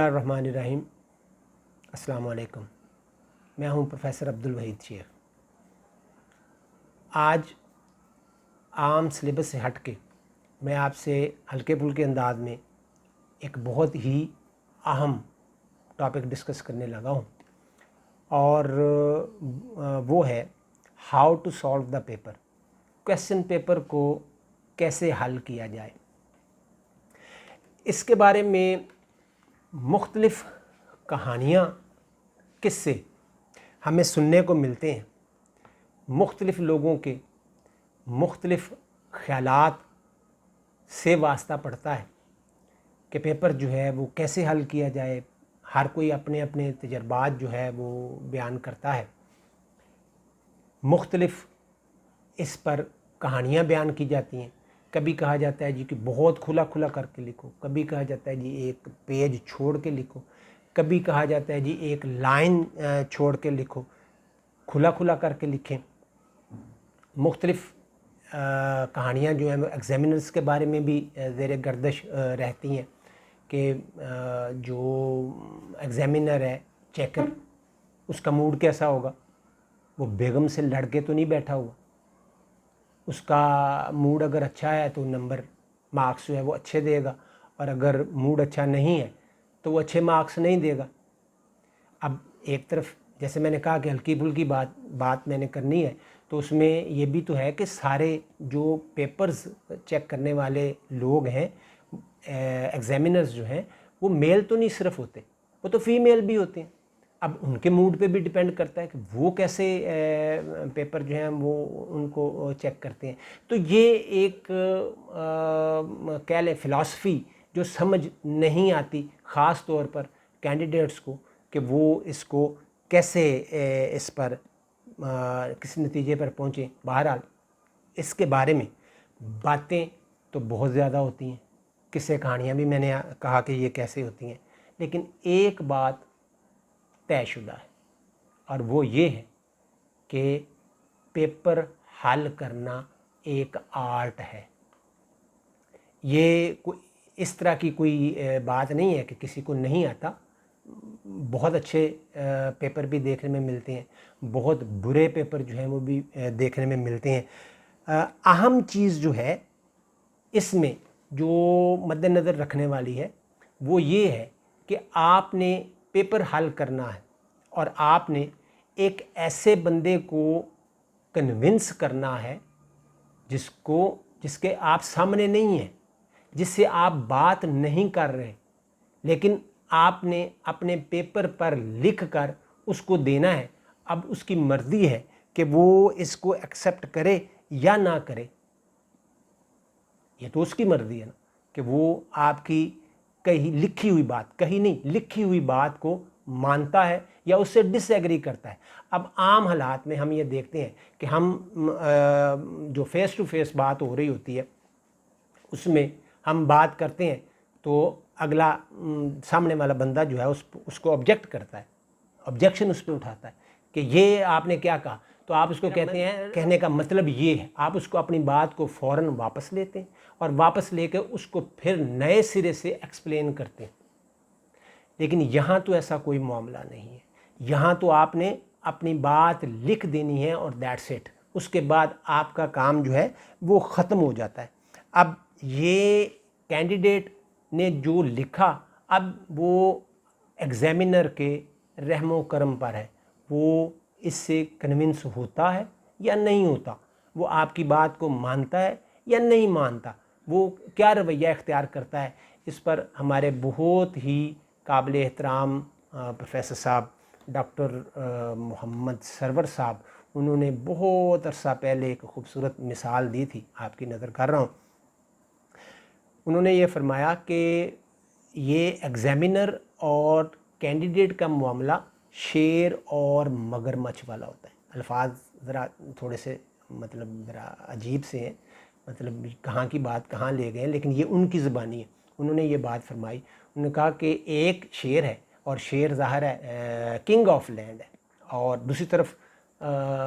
اللہ الرحمن الرحیم۔ السلام علیکم، میں ہوں پروفیسر عبدالوحید شیخ۔ آج عام سلیبس سے ہٹ کے میں آپ سے ہلکے پھلکے انداز میں ایک بہت ہی اہم ٹاپک ڈسکس کرنے لگا ہوں، اور وہ ہے how to solve the paper, question paper کو کیسے حل کیا جائے۔ اس کے بارے میں مختلف کہانیاں، قصے ہمیں سننے کو ملتے ہیں، مختلف لوگوں کے مختلف خیالات سے واسطہ پڑتا ہے کہ پیپر جو ہے وہ کیسے حل کیا جائے۔ ہر کوئی اپنے اپنے تجربات جو ہے وہ بیان کرتا ہے، مختلف اس پر کہانیاں بیان کی جاتی ہیں۔ کبھی کہا جاتا ہے جی کہ بہت کھلا کھلا کر کے لکھو، کبھی کہا جاتا ہے جی ایک پیج چھوڑ کے لکھو، کبھی کہا جاتا ہے جی ایک لائن چھوڑ کے لکھو، کھلا کھلا کر کے لکھیں۔ مختلف کہانیاں جو ہیں وہ ایگزامینرز کے بارے میں بھی زیر گردش رہتی ہیں کہ جو ایگزامینر ہے، چیکر، اس کا موڈ کیسا ہوگا۔ وہ بیگم سے لڑ کے تو نہیں بیٹھا ہوا، اس کا موڈ اگر اچھا ہے تو نمبر مارکس جو ہے وہ اچھے دے گا، اور اگر موڈ اچھا نہیں ہے تو وہ اچھے مارکس نہیں دے گا۔ اب ایک طرف جیسے میں نے کہا کہ ہلکی پھلکی بات میں نے کرنی ہے، تو اس میں یہ بھی تو ہے کہ سارے جو پیپرز چیک کرنے والے لوگ ہیں، ایگزامینرز جو ہیں، وہ میل تو نہیں صرف ہوتے، وہ تو فیمیل بھی ہوتے ہیں۔ اب ان کے موڈ پہ بھی ڈیپینڈ کرتا ہے کہ وہ کیسے پیپر جو ہیں وہ ان کو چیک کرتے ہیں۔ تو یہ ایک کہہ لیں فلاسفی جو سمجھ نہیں آتی خاص طور پر کینڈیڈیٹس کو، کہ وہ اس کو کیسے اس پر کس نتیجے پر پہنچیں۔ بہرحال اس کے بارے میں باتیں تو بہت زیادہ ہوتی ہیں، قصے کہانیاں بھی میں نے کہا کہ یہ کیسے ہوتی ہیں، لیکن ایک بات طے شدہ ہے، اور وہ یہ ہے کہ پیپر حل کرنا ایک آرٹ ہے۔ یہ اس طرح کی کوئی بات نہیں ہے کہ کسی کو نہیں آتا۔ بہت اچھے پیپر بھی دیکھنے میں ملتے ہیں، بہت برے پیپر جو ہیں وہ بھی دیکھنے میں ملتے ہیں۔ اہم چیز جو ہے اس میں جو مد نظر رکھنے والی ہے وہ یہ ہے کہ آپ نے پیپر حل کرنا ہے، اور آپ نے ایک ایسے بندے کو کنونس کرنا ہے جس کے آپ سامنے نہیں ہیں، جس سے آپ بات نہیں کر رہے، لیکن آپ نے اپنے پیپر پر لکھ کر اس کو دینا ہے۔ اب اس کی مرضی ہے کہ وہ اس کو ایکسیپٹ کرے یا نہ کرے۔ یہ تو اس کی مرضی ہے نا کہ وہ آپ کی لکھی ہوئی بات کو مانتا ہے یا اس سے ڈس ایگری کرتا ہے۔ اب عام حالات میں ہم یہ دیکھتے ہیں کہ ہم جو فیس ٹو فیس بات ہو رہی ہوتی ہے اس میں ہم بات کرتے ہیں تو اگلا سامنے والا بندہ جو ہے اس کو آبجیکٹ کرتا ہے، آبجیکشن اس پہ اٹھاتا ہے کہ یہ آپ نے کیا کہا، تو آپ اس کو کہتے ہیں، کہنے کا مطلب یہ ہے، آپ اس کو اپنی بات کو فوراً واپس لیتے ہیں، اور واپس لے کے اس کو پھر نئے سرے سے ایکسپلین کرتے ہیں۔ لیکن یہاں تو ایسا کوئی معاملہ نہیں ہے، یہاں تو آپ نے اپنی بات لکھ دینی ہے اور دیٹس اٹ۔ اس کے بعد آپ کا کام جو ہے وہ ختم ہو جاتا ہے۔ اب یہ کینڈیڈیٹ نے جو لکھا، اب وہ ایگزامینر کے رحم و کرم پر ہے، وہ اس سے کنونس ہوتا ہے یا نہیں ہوتا، وہ آپ کی بات کو مانتا ہے یا نہیں مانتا، وہ کیا رویہ اختیار کرتا ہے۔ اس پر ہمارے بہت ہی قابل احترام پروفیسر صاحب ڈاکٹر محمد سرور صاحب، انہوں نے بہت عرصہ پہلے ایک خوبصورت مثال دی تھی، آپ کی نظر کر رہا ہوں۔ انہوں نے یہ فرمایا کہ یہ ایگزامینر اور کینڈیڈیٹ کا معاملہ شیر اور مگرمچھ والا ہوتا ہے۔ الفاظ ذرا تھوڑے سے ذرا عجیب سے ہیں، کہاں کی بات کہاں لے گئے، لیکن یہ ان کی زبانی ہے۔ انہوں نے یہ بات فرمائی، انہوں نے کہا کہ ایک شیر ہے، اور شیر ظاہر ہے کنگ آف لینڈ ہے، اور دوسری طرف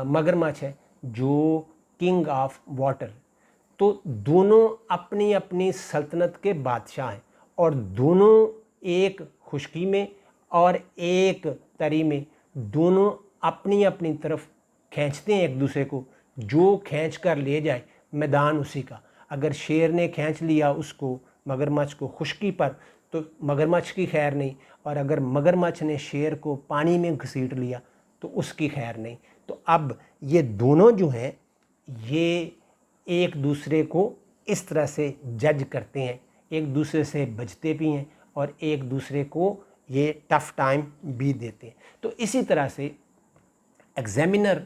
مگرمچھ ہے جو کنگ آف واٹر۔ تو دونوں اپنی اپنی سلطنت کے بادشاہ ہیں، اور دونوں ایک خشکی میں اور ایک تری میں، دونوں اپنی اپنی طرف کھینچتے ہیں ایک دوسرے کو، جو کھینچ کر لے جائے میدان اسی کا۔ اگر شیر نے کھینچ لیا اس کو، مگرمچھ کو، خشکی پر، تو مگرمچھ کی خیر نہیں، اور اگر مگرمچھ نے شیر کو پانی میں گھسیٹ لیا تو اس کی خیر نہیں۔ تو اب یہ دونوں جو ہیں یہ ایک دوسرے کو اس طرح سے جج کرتے ہیں، ایک دوسرے سے بچتے بھی ہیں اور ایک دوسرے کو یہ ٹف ٹائم بھی دیتے ہیں۔ تو اسی طرح سے ایگزامینر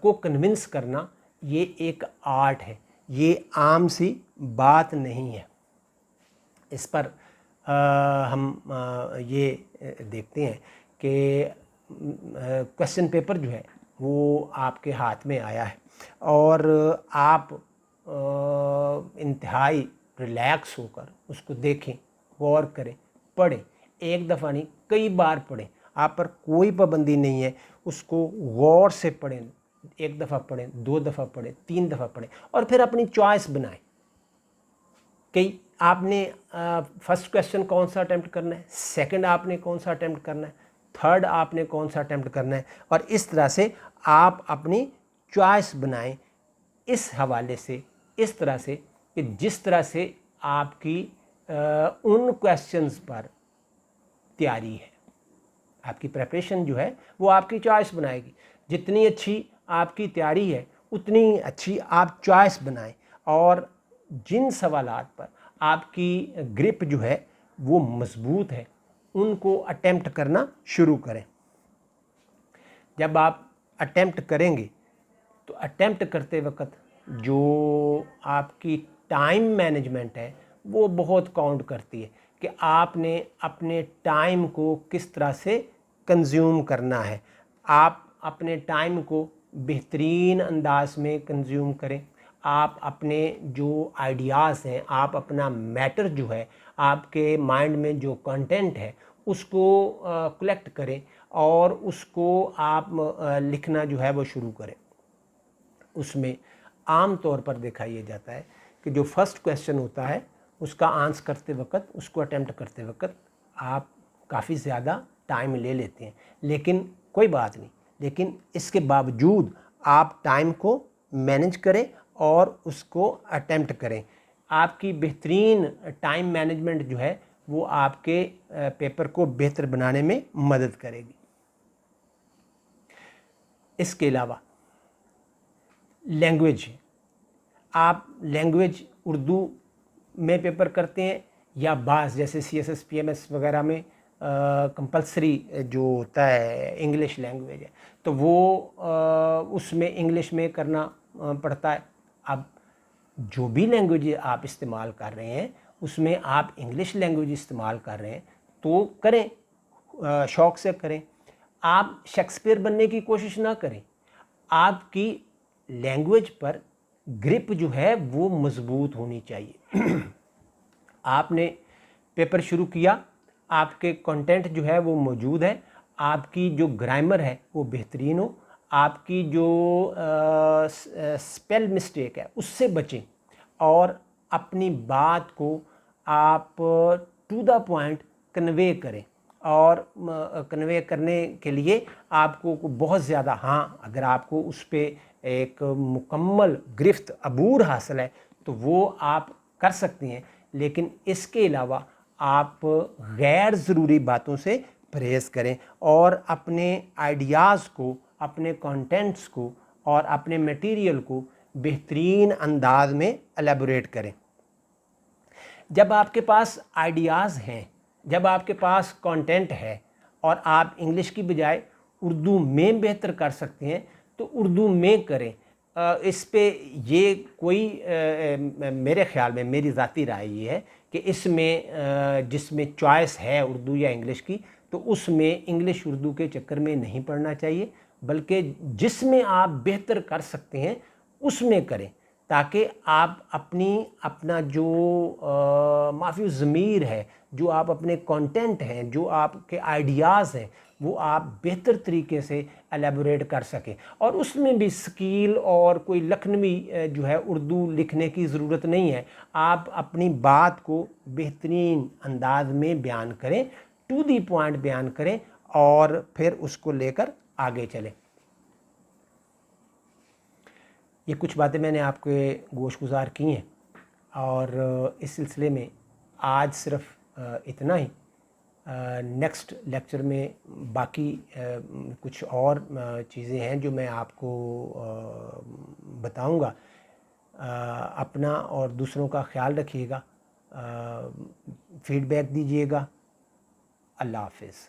کو کنونس کرنا یہ ایک آرٹ ہے، یہ عام سی بات نہیں ہے۔ اس پر ہم یہ دیکھتے ہیں کہ کویسچن پیپر جو ہے وہ آپ کے ہاتھ میں آیا ہے اور آپ انتہائی ریلیکس ہو کر اس کو دیکھیں، غور کریں، پڑھیں، ایک دفعہ نہیں کئی بار پڑھیں، آپ پر کوئی پابندی نہیں ہے، اس کو غور سے پڑھیں، ایک دفعہ پڑھیں، 2 دفعہ پڑھیں، 3 دفعہ پڑھیں، اور پھر اپنی چوائس بنائیں کہ آپ نے فرسٹ کویسچن کون سا اٹیمپٹ کرنا ہے، سیکنڈ آپ نے کون سا اٹیمپٹ کرنا ہے، تھرڈ آپ نے کون سا اٹیمپٹ کرنا ہے، اور اس طرح سے آپ اپنی چوائس بنائیں اس حوالے سے، اس طرح سے کہ جس طرح سے آپ کی ان کویسچنز پر تیاری ہے، آپ کی پریپریشن جو ہے وہ آپ کی چوائس بنائے گی۔ جتنی اچھی آپ کی تیاری ہے اتنی اچھی آپ چوائس بنائیں، اور جن سوالات پر آپ کی گرپ جو ہے وہ مضبوط ہے ان کو اٹیمپٹ کرنا شروع کریں۔ جب آپ اٹیمپٹ کریں گے تو اٹیمپٹ کرتے وقت جو آپ کی ٹائم مینجمنٹ ہے وہ بہت کاؤنٹ کرتی ہے کہ آپ نے اپنے ٹائم کو کس طرح سے کنزیوم کرنا ہے۔ آپ اپنے ٹائم کو بہترین انداز میں کنزیوم کریں، آپ اپنے جو آئیڈیاز ہیں، آپ اپنا میٹر جو ہے، آپ کے مائنڈ میں جو کنٹینٹ ہے اس کو کلیکٹ کریں اور اس کو آپ لکھنا جو ہے وہ شروع کریں۔ اس میں عام طور پر دیکھا یہ جاتا ہے کہ جو فرسٹ کویسچن ہوتا ہے اس کا آنسر کرتے وقت، اس کو اٹیمپٹ کرتے وقت آپ کافی زیادہ ٹائم لے لیتے ہیں، لیکن کوئی بات نہیں، لیکن اس کے باوجود آپ ٹائم کو مینج کریں اور اس کو اٹیمپٹ کریں۔ آپ کی بہترین ٹائم مینجمنٹ جو ہے وہ آپ کے پیپر کو بہتر بنانے میں مدد کرے گی۔ اس کے علاوہ لینگویج، آپ لینگویج اردو میں پیپر کرتے ہیں یا بعض جیسے CSS PMS وغیرہ میں کمپلسری جو ہوتا ہے انگلش لینگویج ہے تو وہ اس میں انگلش میں کرنا پڑتا ہے۔ اب جو بھی لینگویج آپ استعمال کر رہے ہیں اس میں آپ انگلش لینگویج استعمال کر رہے ہیں تو کریں، شوق سے کریں۔ آپ شیکسپیئر بننے کی کوشش نہ کریں، آپ کی لینگویج پر گرپ جو ہے وہ مضبوط ہونی چاہیے۔ آپ نے پیپر شروع کیا، آپ کے کنٹینٹ جو ہے وہ موجود ہے، آپ کی جو گرامر ہے وہ بہترین ہو، آپ کی جو سپیل مسٹیک ہے اس سے بچیں اور اپنی بات کو آپ ٹو دا پوائنٹ کنوے کریں، اور کنوے کرنے کے لیے آپ کو بہت زیادہ، ہاں اگر آپ کو اس پہ ایک مکمل گرفت عبور حاصل ہے تو وہ آپ کر سکتے ہیں، لیکن اس کے علاوہ آپ غیر ضروری باتوں سے پرہیز کریں اور اپنے آئیڈیاز کو، اپنے کانٹینٹس کو اور اپنے میٹیریل کو بہترین انداز میں الیبوریٹ کریں۔ جب آپ کے پاس آئیڈیاز ہیں، جب آپ کے پاس کانٹینٹ ہے اور آپ انگلش کی بجائے اردو میں بہتر کر سکتے ہیں تو اردو میں کریں۔ اس پہ یہ کوئی میرے خیال میں، میری ذاتی رائے یہ ہے کہ اس میں جس میں چوائس ہے اردو یا انگلش کی تو اس میں انگلش اردو کے چکر میں نہیں پڑھنا چاہیے، بلکہ جس میں آپ بہتر کر سکتے ہیں اس میں کریں، تاکہ آپ اپنا جو مافی ضمیر ہے، جو آپ اپنے کانٹینٹ ہیں، جو آپ کے آئیڈیاز ہیں وہ آپ بہتر طریقے سے ایلیبوریٹ کر سکیں، اور اس میں بھی سکیل اور کوئی لکھنوی جو ہے اردو لکھنے کی ضرورت نہیں ہے۔ آپ اپنی بات کو بہترین انداز میں بیان کریں، ٹو دی پوائنٹ بیان کریں، اور پھر اس کو لے کر آگے چلیں۔ یہ کچھ باتیں میں نے آپ کے گوش گزار کی ہیں، اور اس سلسلے میں آج صرف اتنا ہی۔ نیکسٹ لیکچر میں باقی کچھ اور چیزیں ہیں جو میں آپ کو بتاؤں گا۔ اپنا اور دوسروں کا خیال رکھیے گا، فیڈ بیک دیجیے گا۔ اللہ حافظ۔